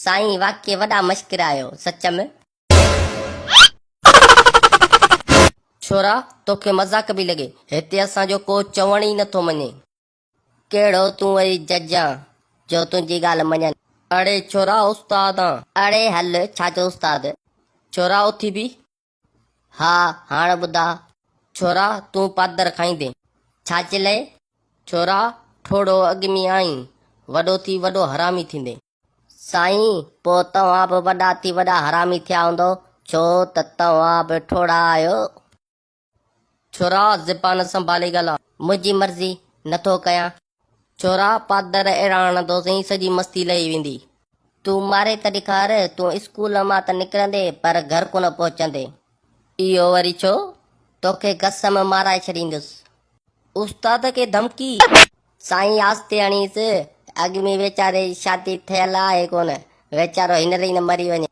साईं वाक्य वॾा मश्किर आयो सच में। छोरा तोखे मज़ाक बि लॻे, हिते असांजो को चवण ई नथो मञे। कहिड़ो तूं वरी जज आं जो तुंहिंजी ॻाल्हि मञनि। अड़े छोरा उस्ताद आं। अड़े हल छाजो उस्ताद। छोरा उथी बि। हा हाणे ॿुधा। छोरा तूं पादर खाईंदे छा चिलाए। छोरा थोरो अॻु में आहीं, वॾो थी वॾो हरामी थींदे। साईं पोइ तव्हां बि वॾा थी वॾा हरामी थिया हूंदो, छो त तव्हां बि थोरा आहियो। छोरा ज़बान संभाले ॻाल्हाए, मुंहिंजी मर्ज़ी नथो कयां। छोरा पादर अहिड़ा हणंदोसीं सॼी मस्ती लही वेंदी। तूं मारे त ॾेखार, तूं स्कूल मां त निकिरंदे पर घर कोन पहुचंदे। इहो वरी छो? तोखे कसम माराए छॾींदुसि। उस्ताद खे धमकी। साईं आस्ते हणीस, अॻु में वीचारे जी शादी थियल आहे कोन, वीचारो हींअर ई न मरी वञे।